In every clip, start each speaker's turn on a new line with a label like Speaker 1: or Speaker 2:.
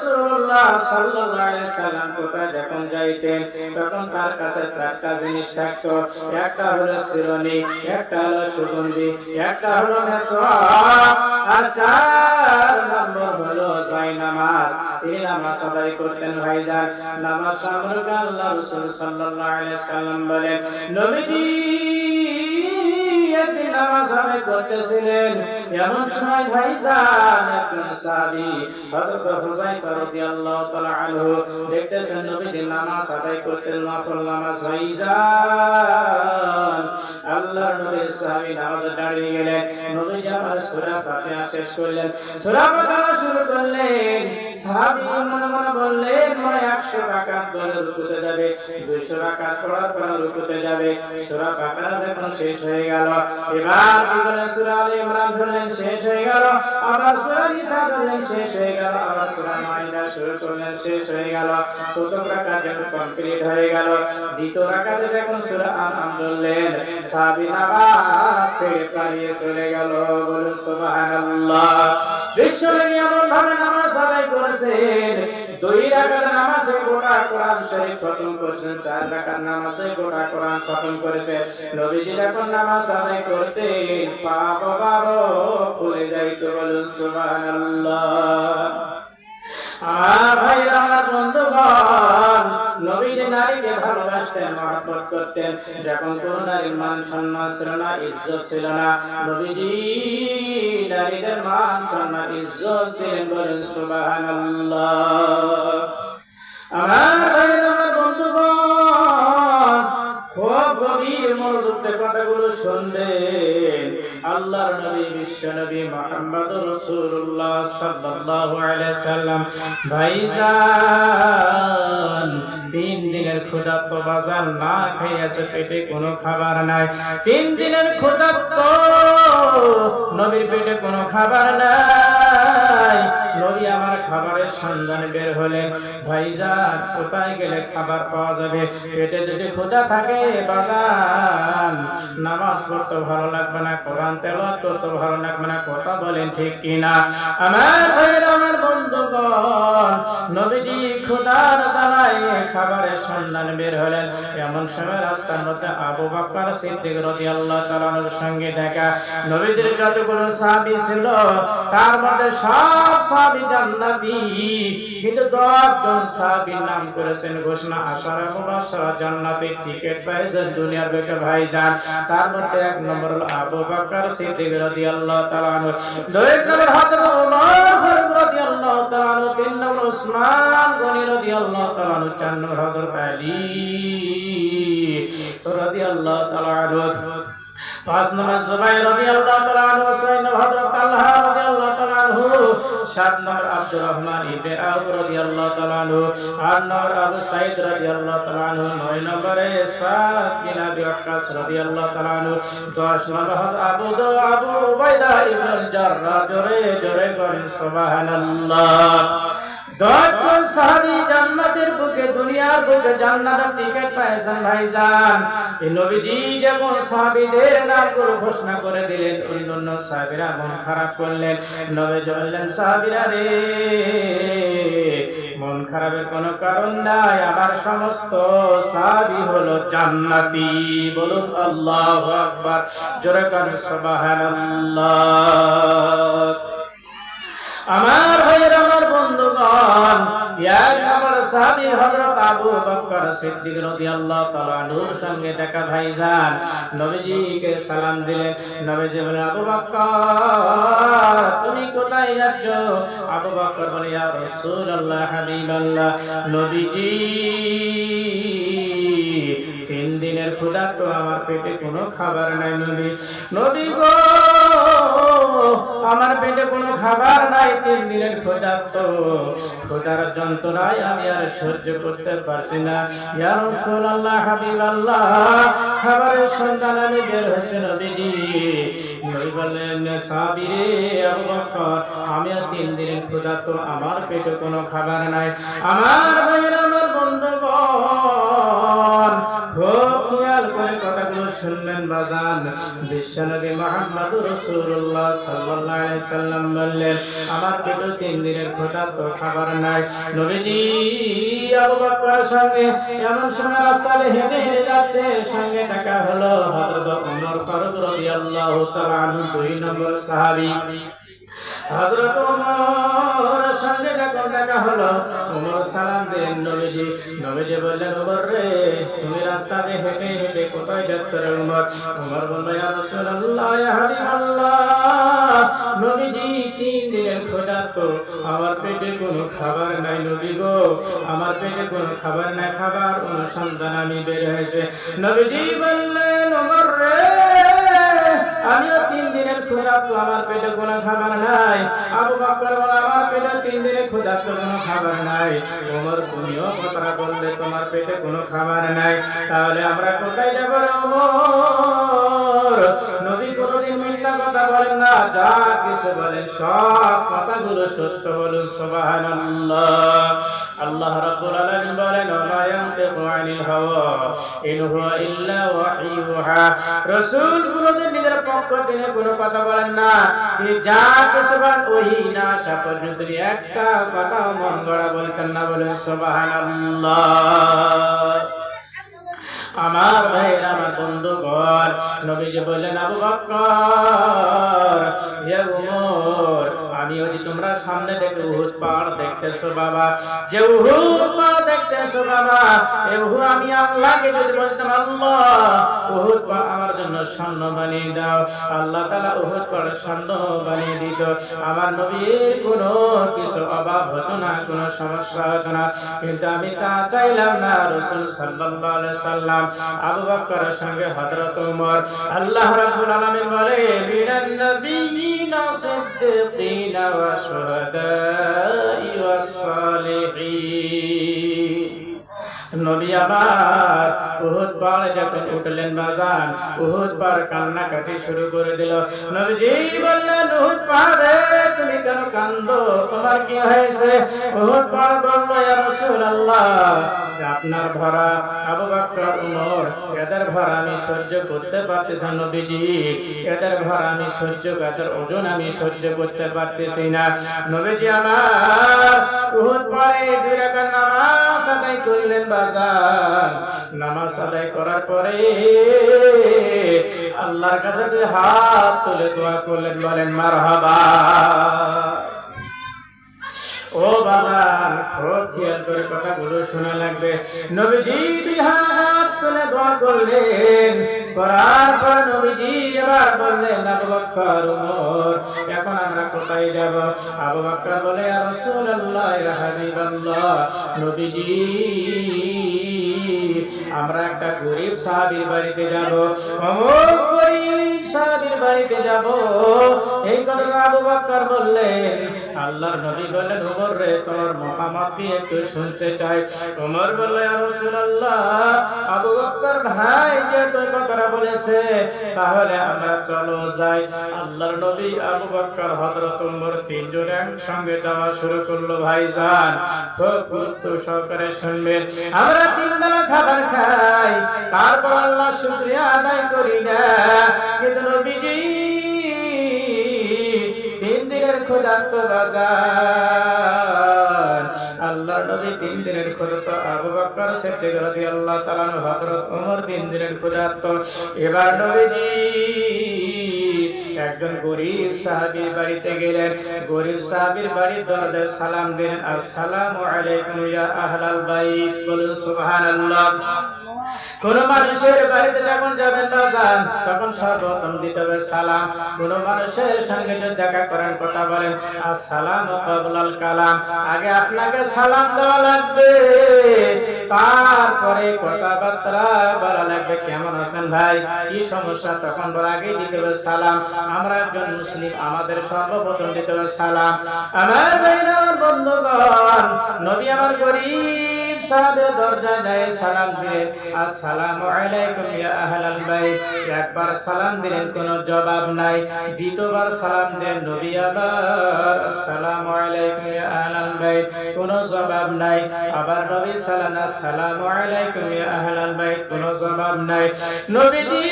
Speaker 1: রাসূলুল্লাহ সাল্লাল্লাহু আলাইহি সাল্লাম কোথায় যখন যাইতেন তখন তার কাছে চারটা জিনিস থাকতো। একটা হলো শিরোনি, একটা হলো সুগন্ধি, একটা হলো মেসওয়াক, আর 4 নম্বর হলো জায়নামাজ। এই নামাজ আদায় করতেন ভাইজান। নামাজ সম্পর্কে আল্লাহ রাসূল সাল্লাল্লাহু আলাইহি সাল্লাম বলেন, নবীজি একদিন নামাজ আদায় করতেছিলেন, এমন সময় ভাইজান একজন সাহাবী হযরত হুযায়ফা রাদিয়াল্লাহু তাআলা আনহু দেখতেছেন নবীজি নামাজ আদায় করতেন, নফল নামাজ। ভাইজান আল্লাহর নবীর সাহাবী নামাজে দাঁড়িয়ে গেলেন, নবীজি আমার সূরা ফাতিহা শেষ করলেন, সূরা বাকারা শুরু করলেন। সাহাবী মনে মনে বললেন, মনে 100 রাকাত পড়ে রুকুতে যাবে, 200 রাকাত পড়ার পর রুকুতে যাবে। সূরা বাকারা যখন শেষ হয়ে গেল, এবার কি বলে সূরা আলে ইমরান ধরলেন, শেষ হয়ে গেল। আবার সূরা নিসা ধরলেন, শেষ হয়ে গেল। আবার সূরা মাইদা শুরু করলেন, শেষ হয়ে গেল। প্রথম রাকাত যখন কমপ্লিট হয়ে গেল, দ্বিতীয় রাকাতে যখন সূরা আনআম ধরলেন, সাহাবী নামাজ ছেড়ে পালিয়ে চলে গেল। বলুন সুবহানাল্লাহ। বিশ্বনবী এমন ভাবে নামাজ আদায় করেছেন, 2 রাকাত নামাজে গোটা কোরআন শরীফ খতম করেছেন, 4 রাকাত নামাজে গোটা কোরআন খতম করেছেন। নবীজি যখন নামাজ আদায় করতেন পা বাবারও খুলে যাইত। বলুন সুবহানাল্লাহ। ভাই আমার বন্ধুগণ, নবীজি নারীকে ভালোবাসতেন, মহব্বত করতেন। যখন কোন নারীর মান সম্মান ছিল না, ইজ্জত ছিল না, নবীজি নারীদের মান সম্মান ইজ্জত দিলেন। বলেন সুবহানাল্লাহ। আমার ভাই আমার বন্ধুগণ, খুব গভীর মনোযোগে কথাগুলো শুনবেন। আল্লাহর নবী বিশ্বনবী মুহাম্মদুর রাসূলুল্লাহ সাল্লাল্লাহু আলাইহি সাল্লাম ভাইজান 3 দিনের ক্ষুধার্ত বাজার না খেয়েছে, পেটে কোনো খাবার নাই। 3 দিনের ক্ষুধার্ত নবীর পেটে কোনো খাবার নাই। নবী আমার খাবারের সন্ধানে বের হলেন। ভাইজান কোথায় গেলে খাবার পাওয়া যাবে? পেটে যদি ক্ষুধা থাকে বাজান নামাজ পড়তে ভালো লাগবে না, কোরআন তেলাওয়াত করতে ভালো লাগবে না। কথা বলেন ঠিক কিনা? আমার ভাইয়েরা আমার বন্ধুগণ, নবীজি ক্ষুধার জ্বালায় খাবারের সন্ধানে বের হলেন। এমন সময় রাস্তার মধ্যে আবু বকর সিদ্দিক রাদিয়াল্লাহু তাআলা আনহুর সঙ্গে দেখা। নবীজির যতগুলো সাহাবী ছিল তার মধ্যে সব সাহাবী জান্নাতি, কিন্তু 10 জন সাহাবীর নাম করেছেন ঘোষণা, আশারা মুবাশশারা জান্নাতের টিকিট পাইছেন দুনিয়ার বুকে ভাইজান। তার মধ্যে 1 নম্বর হলো আবু বকর সিদ্দিক রাদিয়াল্লাহু তাআলা আনহু, 2 নম্বর হযরত ওমর রাদিয়াল্লাহু তাআলা আনহু, 3 নম্বর উসমান গনি রাদিয়াল্লাহু তাআলা আনহু, 4 নম্বর হযরত আলী রাদিয়াল্লাহু তাআলা আনহু, 5 নম্বর জুবাইর রাদিয়াল্লাহু তাআলা আনহু, 6 নম্বর হযরত তালহা রাদিয়াল্লাহু তাআলা আনহু, 7 নম্বর আব্দুর রহমান ইবনে আউফ রাদিয়াল্লাহু তাআলা আনহু, 8 নম্বর আবু সাঈদ রাদিয়াল্লাহু তাআলা আনহু, 9 নম্বরে সাদ বিন আবি ওয়াক্কাস রাদিয়াল্লাহু তাআলা আনহু, 10 নম্বর আবু উবাইদা ইবনে জাররাহ। জোরে জোরে বলেন সুবহানাল্লাহ। 10 জন সাহাবী জান্নাতের বুকে, দুনিয়ার বুকে জান্নাতের টিকিট পাইছেন ভাইজান। এই নবীজি যেমন সাহাবীদের নামগুলো ঘোষণা করে দিলেন, অন্যান্য সাহাবীরা মন খারাপ করলেন। নবীজি বললেন, সাহাবীরা রে, মন খারাপের কোনো কারণ নাই, আমার সমস্ত সাহাবী হলো জান্নাতি। বলুন আল্লাহু আকবার। জোরে করে সুবহানাল্লাহ। আমার ভাইয়ের আমার বন্ধুগণ, 1 নম্বর সাহাবী হযরত আবু বকর সিদ্দিক রাদিয়াল্লাহু তাআলা আনহুর সঙ্গে দেখা ভাইজান। নবীজিকে সালাম দিলেন। নবীজি বলেন, আবু বকর তুমি কোথায় যাচ্ছ? আবু বকর বলে, ইয়া রাসূলুল্লাহ হাবিবাল্লাহ, নবীজি 3 দিনের ক্ষুধা তো আমার পেটে কোনো খাবার নাই। নবী গো, আমার পেটে কোনো খাবার নাই, 3 দিনের ক্ষুধা তো, ক্ষুধার যন্ত্রণায় আমি আর সহ্য করতে পারছি না। ইয়া রাসূলুল্লাহ হাবিবাল্লাহ, খাবারের সন্ধানে আমি বের হয়েছি নবীজি। নবী বললেন, সাহাবী রে আবু বকর, আমি আর 3 দিনের ক্ষুধা তো, আমার পেটে কোনো খাবার নাই। আমার ভাইয়েরা আমার বন্ধুগণ, খুব খেয়াল করে কথাগুলো শুনবেন বাজান, বিশ্বনবী মুহাম্মদুর রাসূলুল্লাহ সাল্লাল্লাহু আলাইহি সাল্লাম বললেন, আমার পেটে 3 দিনের ক্ষুধার্ত খাবার নাই। নবীজি আবু বকরের সঙ্গে এমন সময় রাস্তায় হেঁটে হেঁটে যাচ্ছে, সঙ্গে দেখা হলো হযরত ওমর ফারুক রাদিয়াল্লাহু তাআলা আনহু, 2 নম্বর সাহাবী। হযরত ওমরের সঙ্গে যখন দেখা হলো, ওমর সালাম দিলেন নবীজি। নবীজি বললেন, ওমর রে, তুমি রাস্তা দিয়ে হেঁটে হেঁটে কোথায় যাচ্ছ রে ওমর? ওমর বলল, ইয়া রাসূলুল্লাহ, ইয়া হাবিবাল্লাহ, নবীজি 3 দিনের ক্ষুধার্ত, আমার পেটে কোনো খাবার নাই নবী গো, আমার পেটে কোনো খাবার নাই, খাবার অনুসন্ধান আমি বের হয়েছে। নবীজি বললেন, ওমর রে, আমিও 3 দিনের ক্ষুধার্ত, আমার পেটে কোনো খাবার নাই। আবু বকর বলল, আমার পেটে 3 দিনের ক্ষুধার্ত, কোনো খাবার নাই। ওমর, তুমিও কথা বললে তোমার পেটে কোনো খাবার নাই, তাহলে আমরা কোথায় যাব রে ওমর? নবী কোনদিন মিথ্যা কথা বলেন না, যা কিছু বলেন সব কথাগুলো সত্য বলুন। সুবহানাল্লাহ। আল্লাহ রাব্বুল আলামিন বলেন, ওয়া ইয়ানতিকু আনিল হাওয়া ইন হুয়া ইল্লা ওয়াহিয়ুহা। রাসূল কোনদিন নিজের পক্ষ থেকে কোনো কথা বলেন না, তিনি যা কিছু বলেন ওহী না আসা পর্যন্ত একটা কথা মন গড়া বলতেন না। বলেন সুবহানাল্লাহ। আমার ভাইরা, আমার বন্ধুগণ, নবীজি বললেন, আবু বকর, ইয়া ওমর, আমি ওই তোমরা সামনে দেখে উহুদ পাহাড় দেখতেছো বাবা, যে উহুদ পাহাড় দেখতেছো বাবা, এই উহুদ আমি আল্লাহকে যদি বলতাম, আল্লাহ উহুদ পাহাড় আমার জন্য স্বর্ণ বানিয়ে দাও, আল্লাহ তাআলা উহুদ পাহাড় স্বর্ণ বানিয়ে দিত। আমার নবীর কোনো কিছু অভাব হতো না, কোনো সমস্যা হতো না, কিন্তু আমি তা চাইলাম না। রাসূল সাল্লাল্লাহু আলাইহি সাল্লাম আবু বকরের সঙ্গে হযরত ওমর, আল্লাহ রাব্বুল আলামিন বলে, মিনান নাবিয়িনা সিদ্দিকিনা ওয়া শুহাদাই ওয়াস সালিহিন। নবী আমার উহুদ পাহাড়ে যখন উঠলেন বাজান, উহুদ পাহাড় কান্নাকাটি শুরু করে দিল। নবীজি বললেন, উহুদ পাহাড়ে তুমি কেন কান্দো, তোমার কি হয়েছে? উহুদ পাহাড় বলল, ইয়া রাসূলুল্লাহ, আপনার ভরা আবু বকর, ওমর, এদের ভরা আমি সহ্য করতে পারতেছি না নবীজি, এদের ভরা আমি সহ্য, এদের ওজন আমি সহ্য করতে পারতেছি না। নবীজি আমার উহুদ পাহাড়ে 2 রাকাত নামাজ আদায় করলেন বাজার। নামাজ আদায় করার পরে আল্লাহর কাছে 2 হাত তুলে দোয়া করলেন, বলেন মারহাবা। ও বাজান, খুব খেয়াল করে কথাগুলো শোনা লাগবে। নবীজি 2 হাত তুলে দোয়া করলেন, করার পর নবীজি এবার বললেন, আবু বকর, ওমর, এখন আমরা কোথায় যাব? আবু বকর বলে, ইয়া রাসূলুল্লাহ, ইয়া হাবিবাল্লাহ, নবীজি আমরা একটা গরীব সাহাবীর বাড়িতে যাব, ওমর গরীব সাহাবীর বাড়িতে যাব। এই কথা আবু বকর বললেন। আল্লাহর নবী বললেন, ওমর রে, তোমার মতামত কি একটু শুনতে চাই। ওমর বলল, ইয়া রাসূলুল্লাহ, আবু বকর ভাই যে তোর কথা বলেছে, তাহলে আমরা চলো যাই। আল্লাহর নবী, আবু বকর, হযরত ওমর 3 জন একসঙ্গে যাওয়া শুরু করলো। ভাইজান, খুব গুরুত্ব সহকারে শুনবেন। আমরা 3 বেলা খাবার খাই, তারপর আল্লাহ শুকরিয়া আদায় করি না, কিন্তু নবীজি 3 দিনের ক্ষুধার্ত বাজার। আল্লাহর নবী 3 দিনের ক্ষুধার্ত, আবু বকর সিদ্দিক রাদিয়াল্লাহু তাআলা আনহু, হযরত ওমর 3 দিনের ক্ষুধার্ত। এবার নবীজি একজন গরীব সাহাবীর বাড়িতে গেলেন। গরীব সাহাবীর বাড়ির দরজায় সালাম দিলেন, আসসালামু আলাইকুম ইয়া আহলাল বাইত। বলুন সুবহানাল্লাহ। কোন মানুষের বাড়িতে যখন যাবেন বাজান, তখন সর্বপ্রথম দিতে হবে সালাম। কোন মানুষের সঙ্গে যদি দেখা করেন, কথা বলেন, আসসালামু ক্বাবলাল কালাম, আগে আপনাকে সালাম দেওয়া লাগবে, তারপরে কথাবার্তা বলা লাগবে। কেমন আছেন ভাই, কি সমস্যা, তখন বলা আগে দিতে হবে সালাম। আমরা একজন মুসলিম, আমাদের সর্বপ্রথম দিতে হবে সালাম। আমার ভাইরা, আমার বন্ধুগণ, নবী আমার গরীব সাহাবের দরজায় যায় সালাম দিলেন, আসসালামু আলাইকুম ইয়া আহলাল বাইত। একবার সালাম দিলেন, কোনো জবাব নাই। দ্বিতীয়বার সালাম দেন নবী, আবার আসসালামু আলাইকুম ইয়া আহলাল বাইত, কোনো জবাব নাই। আবার নবী সালাম, আসসালামু আলাইকুম ইয়া আহলাল বাইত, কোনো জবাব নাই। নবীজি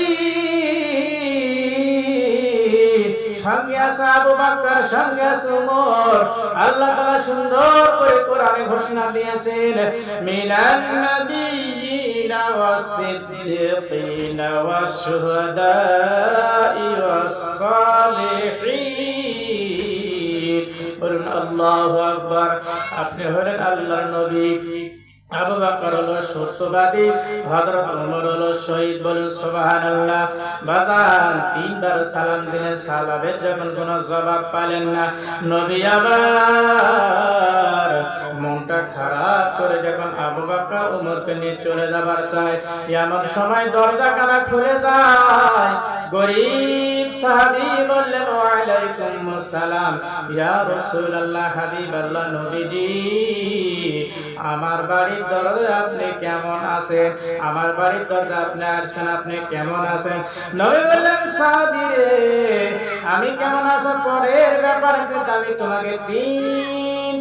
Speaker 1: সঙ্গে আছে আবু বকর, সঙ্গে আছে ওমর। আল্লাহ তাআলা সুন্দর করে কোরআনে ঘোষণা দিয়েছেন, মিনান নাবিয়িনা ওয়াস সিদ্দিকিনা ওয়াশ শুহাদাই ওয়াস সালিহিন। বলুন আল্লাহু আকবার। আপনি হলেন আল্লাহর নবী, আবু বকর হলো সত্যবাদী, হযরত ওমর হলো শহীদ। বলুন সুবহানাল্লাহ। বাজান তিনবার সালাম দিলেন, সাহাবাদের যখন কোনো জবাব পেলেন না, নবী আবার মনটা খারাপ করে যখন আবু বকর ওমরকে নিয়ে চলে যাবার চায়, এমন সময় দরজা কানা খুলে যায়। গরীব সাহাবী বললেন, ওয়ালাইকুম আসসালাম ইয়া রাসূলুল্লাহ, হাবিবাল্লাহ, নবীজি আমার বাড়ির দরজা আপনি কেমন আছেন? আমার বাড়ির দরজা আপনি আসছেন, আপনি কেমন আছেন? নবী বললেন, সাহাবী রে, আমি কেমন আছি পরের ব্যাপার, কিন্তু আমি তোমাকে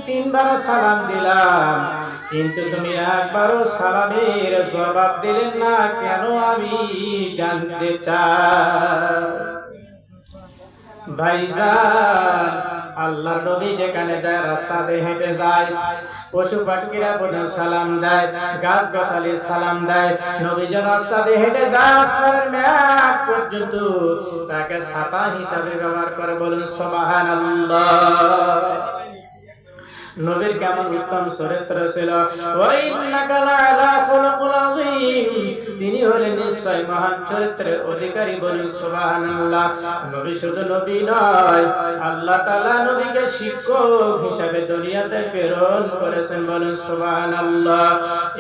Speaker 1: তিনবার সালাম দিলাম, কিন্তু তুমি একবারও সালামের জবাব দিলেন না কেন, আমি জানতে চাই। ভাইজান, আল্লাহ নবী যেখানে যায়, রাস্তাতে হেঁটে যায়, পশু পাখিরা বলে সালাম দেয়, গাছ গাছালি সালাম দেয়। নবী যে রাস্তাতে হেঁটে যায়, আসমানের মেঘ পর্যন্ত তাকে ছাতা হিসাবে ব্যবহার করে। বলুন সুবহানাল্লাহ। নবীর কেমন উত্তম চরিত্র ছিল। তিনি হলেন নিশ্চয় মহান চরিত্রের অধিকারী। বলুন সুবহানাল্লাহ। নবী শুধু নবী নয়, আল্লাহ তাআলা নবীকে শিক্ষক হিসেবে দুনিয়াতে প্রেরণ করেছেন। বলুন সুবহানাল্লাহ।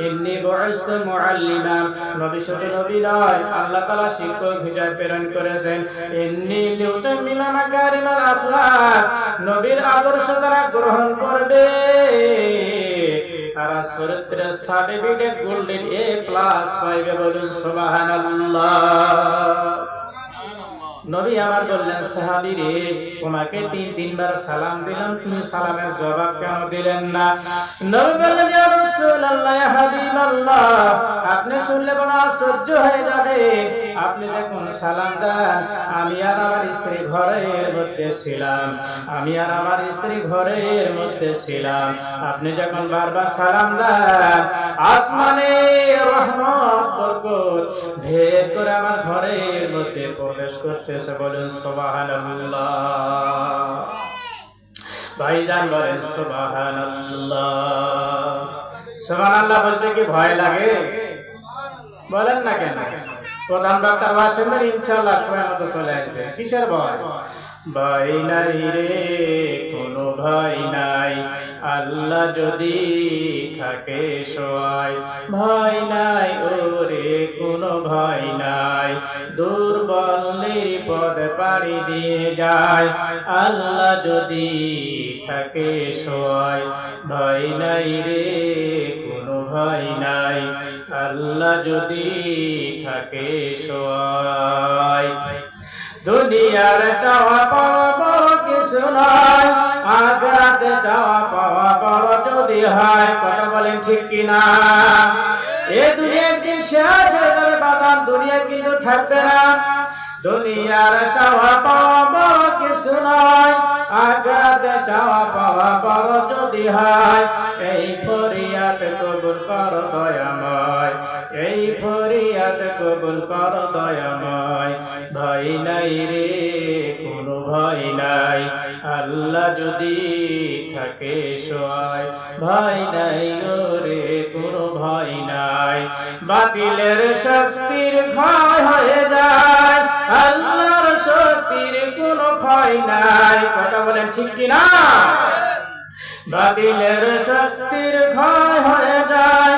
Speaker 1: ইন্নী বুইসতু মুআল্লিমা। নবী শুধু নবী নয়, আল্লাহ তাআলা শিক্ষক হিসেবে প্রেরণ করেছেন। ইন্নী লিউতাম্মিমা মাকারিমাল আখলাক। নবীর আদর্শ যারা গ্রহণ করবে তারা চরিত্রের সার্টিফিকেট গোল্ডেন A+ পাইবে। বলুন সুবহানাল্লাহ। নবী আমার বললেন, সাহাবী রে, তোমাকে তিনবার সালাম দিলাম, তুমি সালামের জবাব কেন দিলেন না? নবী বললেন, ইয়া রাসূলুল্লাহ, ইয়া হাবিবাল্লাহ, আপনি শুনলে বড় আশ্চর্য হয়ে যাবে। আপনি যখন সালাম দেন, আমি আর আমার স্ত্রী ঘরের মধ্যে ছিলাম, আপনি যখন বারবার সালাম দেন, আসমানে রহমত বরকত ভেদ করে আমার ঘরের মধ্যে প্রবেশ করতেছে। বলেন সুবহানাল্লাহ। ভাইজান বলেন সুবহানাল্লাহ। সুবহানাল্লাহ বলতে কি ভয় লাগে? বলেন না কেন? প্রধান বক্তার ভাষণে ইনশাআল্লাহ সময় মতো চলে আসবে। কিসের ভয়? ভয় নাই রে, কোনো ভয় নাই, আল্লাহ যদি থাকে সহায়। ভয় নাই ওরে, কোনো ভয় নাই, দুর্বল নিরাপদ পাড়ি দিয়ে যায়, আল্লাহ যদি থাকে সহায়। ভয় নাই রে, কোনো ভয় নাই, আল্লাহ যদি থাকে সহায়। দুনিয়ার চাওয়া পাওয়া বড় কিছু নয়, আখিরাতে চাওয়া পাওয়া বড় যদি হয়। কথা বলেন ঠিক কিনা? এ দুনিয়ার দিন শেষ হয়ে যাবে বাবা, দুনিয়া কিন্তু থাকবে না। দুনিয়ার চাওয়া পাওয়া বড় কিছু নয়, আখিরাতে চাওয়া পাওয়া বড় যদি হয়। এই ফরিয়াদ কবুল কর দয়াময়, এই ফরিয়াদ কবুল কর দয়াময়। ভয় নাই রে, কোনো ভয় নাই, আল্লাহ যদি থাকে সহায়। ভয় নাই রে, কোনো ভয় নাই, বাতিলের শক্তির ভয় হয়ে যায়, আল্লাহর শক্তির কোনো ভয় নাই। কথা বলেন ঠিক কিনা? বাতিলের শক্তির ভয় হয়ে যায়,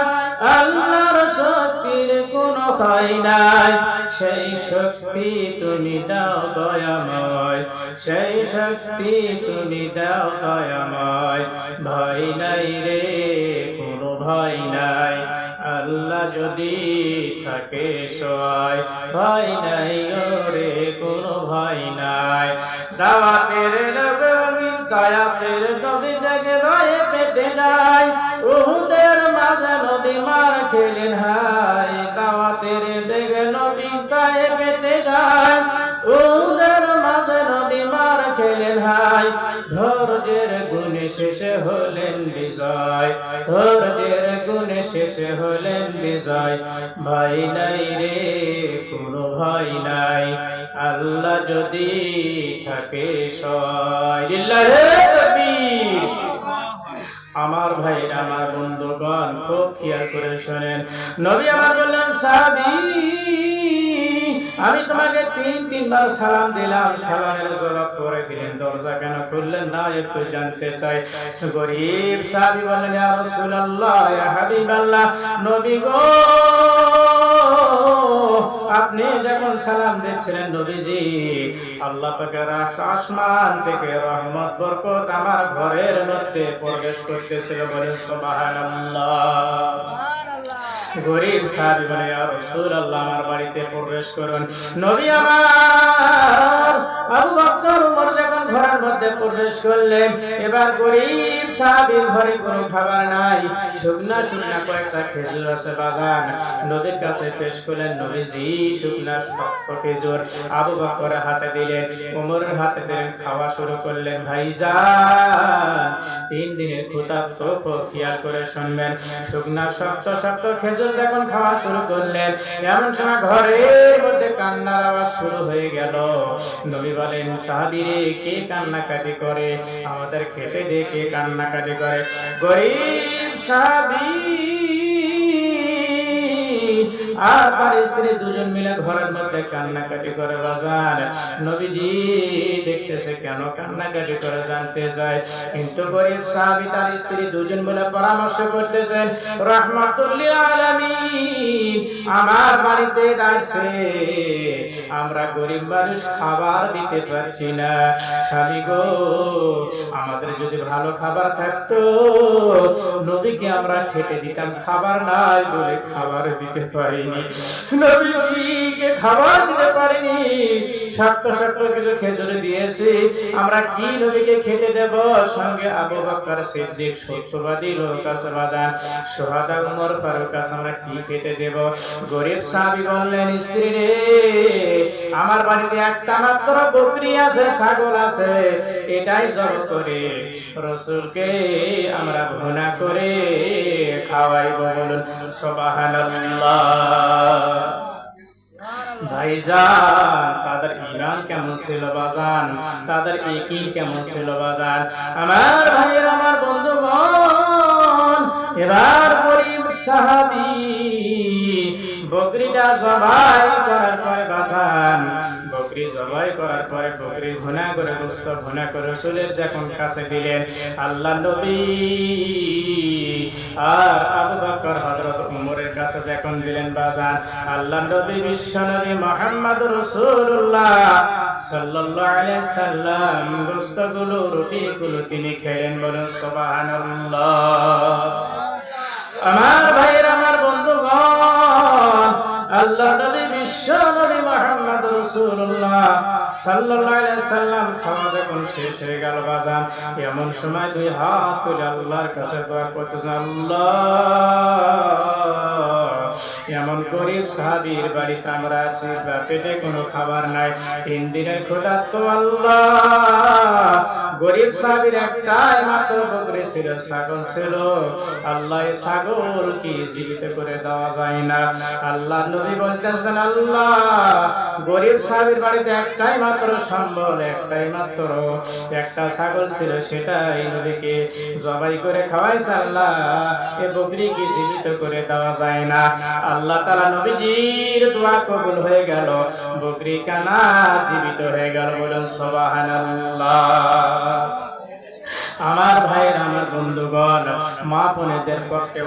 Speaker 1: আল্লাহর শক্তির কোনো ভয় নাই। সেই শক্তি তুমি দাও দয়াময়, সেই শক্তি তুমি দাও দয়াময়। ভয় নাই রে, কোনো ভয় নাই, আল্লাহ যদি থাকে সহায়, ভয় নাই ওরে কোনো ভয় নাই। দাওয়াতের নবী সায়াতের নবী দেখে ভয়ে পেতে নাই, উহুদের মাঝে নবী মার খেলেন হাই। দাওয়াতের দেখে নবী গায়ে পেতে যায়, উহুদের মাঝে নবী মার খেলেন হাই। ধৈর্যের গুণে শেষে হলেন বিজয়, ধৈর্যের গুণে শেষে হলেন বিজয়। ভয় নাই রে কোনো ভয় নাই, আল্লাহ যদি থাকে সহায়। লিল্লাহে তাকবীর। আমার ভাই আমার বন্ধুগণ খুব খেয়াল করে শোনেন, নবী আমার বললেন সাহাবী আমি তোমাকে তিনবার সালাম দিলাম, সালামের জবাব করে দিলেন, দরজা কেন খুললেন না একটু জানতে চাই। গরীব সাহাবী বললেন ইয়া রাসূলুল্লাহ ইয়া হাবিবাল্লাহ, নবী গো আপনি যখন সালাম দিচ্ছিলেন নবীজি, আল্লাহ পাকের আসমান থেকে রহমত বরকত আমার ঘরের মধ্যে প্রবেশ করতেছিল, বলেন সুবহানাল্লাহ। গরীব সাহাবী বলে ইয়া রাসূলুল্লাহ আমার বাড়িতে প্রবেশ করুন। নবী আমার আবু বকর ওমর যখন ঘরের মধ্যে প্রবেশ করলেন, এবার গরীব সাহাবীর ঘরে কোনো খাবার নাই, শুকনা শুকনা কয়েকটা খেজুর আছে বাগান, নবীর কাছে পেশ করলেন। নবীজি শুকনা শক্ত খেজুর আবু বকরের হাতে দিলেন, ওমরের হাতে দিলেন, খাওয়া শুরু করলেন। ভাইজান 3 দিনের ক্ষুধার্ত খুব খেয়াল করে শুনবেন, শুকনা শক্ত শক্ত খেজুর যখন খাওয়া শুরু করলেন, এমন সময় ঘরের মধ্যে কান্নার আওয়াজ শুরু হয়ে গেল। নবী বলেন সাহাবীরে কে কান্নাকাটি করে, আমাদের খেতে দে, কে কান্নাকাটি করে। গরীব সাহাবী আর তার স্ত্রী দুজন মিলে ঘরের মধ্যে কান্নাকাটি করে বাজান। নবীজি দেখতেছে কেন কান্নাকাটি করে, জানতে চায়, কিন্তু গরীব সাহাবী তার স্ত্রী দুজন মিলে পরামর্শ করতেছেন, রাহমাতুল লিল আলামিন আমার বাড়িতে আছে, আমরা গরিব মানুষ খাবার দিতে পারছি না, স্বামী গো আমাদের যদি ভালো খাবার থাকতো নবীকে আমরা খেতে দিতাম, খাবার নাই বলে খাবার দিতে পারিনি, নবীকে খাবার দিতে পারিনি, শক্ত শক্ত কিছু খেজুর দিয়েছি, আমরা কি নবীকে খেতে দেব? সঙ্গে আবু বকর সিদ্দিক সত্যবাদী লোক আছে বাজান, সুহাদা উমর ফারুক আছে, আমরা কি খেতে দেব? গরীব সাহাবী বললেন স্ত্রী রে আমার বাড়িতে একটা মাত্র বকরি আছে, ছাগল আছে, এটাই জব করে রাসূলকে আমরা ভুনা করে খাওয়াইব, বলুন সুবহানাল্লাহ। ভাইজান তাদের ঈমান কেমন ছিল বাজান, তাদের ইয়াকিন কেমন ছিল বাজান। আমার ভাইয়ের আমার বন্ধুগণ, এবার গরীব সাহাবী বকরিটা জবাই করার পরে বাজান, বকরি জবাই করার পরে বকরি ভুনা করে গোশত ভুনা করে রাসূলের যখন কাছে দিলেন, আল্লাহ নবী আর আবু বকর হযরত ওমরের কাছে যখন দিলেন বাজান, আল্লাহ নবী বিশ্ব নবী মুহাম্মদ রাসূলুল্লাহ সাল্লাল্লাহু আলাইহি সাল্লাম গোশতগুলো রুটিগুলো তিনি খেলেন, বলেন সুবহানাল্লাহ। আমার ভাইয়ের আমার বন্ধুগণ, আল্লাহ নবী বিশ্ব নবী মুহাম্মদ রাসূলুল্লাহ সাল্লাল্লাহু আলাইহি সাল্লাম খাওয়া যখন শেষ হয়ে গেল বাজান, এমন সময় দুই হাত তুলে আল্লাহর কাছে দোয়া করতেছেন, আল্লাহ এমন গরীব সাহাবীর বাড়িতে আমরা আছি, পেটে কোনো খাবার নাই, 3 দিনের ক্ষুধা, তো আল্লাহ গরীব সাহাবীর একটাই মাত্র বকরি ছিল, ছাগল ছিল, আল্লাহ এই ছাগল কি জীবিত করে দেওয়া যায় না? আল্লাহ নবী বলতেছেন আল্লাহ গরীব সাহাবীর বাড়িতে একটাই মাত্র সম্বল, একটাই মাত্র একটা ছাগল ছিল, সেটাই নবীকে জবাই করে খাওয়াইছে, আল্লাহ এই বকরি কি জীবিত করে দেওয়া যায় না? আল্লাহ তাআলা নবীজির দোয়া কবুল হয়ে গেল, বকরি কানা জীবিত হয়ে গেল, বলুন সুবহানাল্লাহ। আমার ভাইয়ের আমার বন্ধুগণ, মা বোনেদের পক্ষে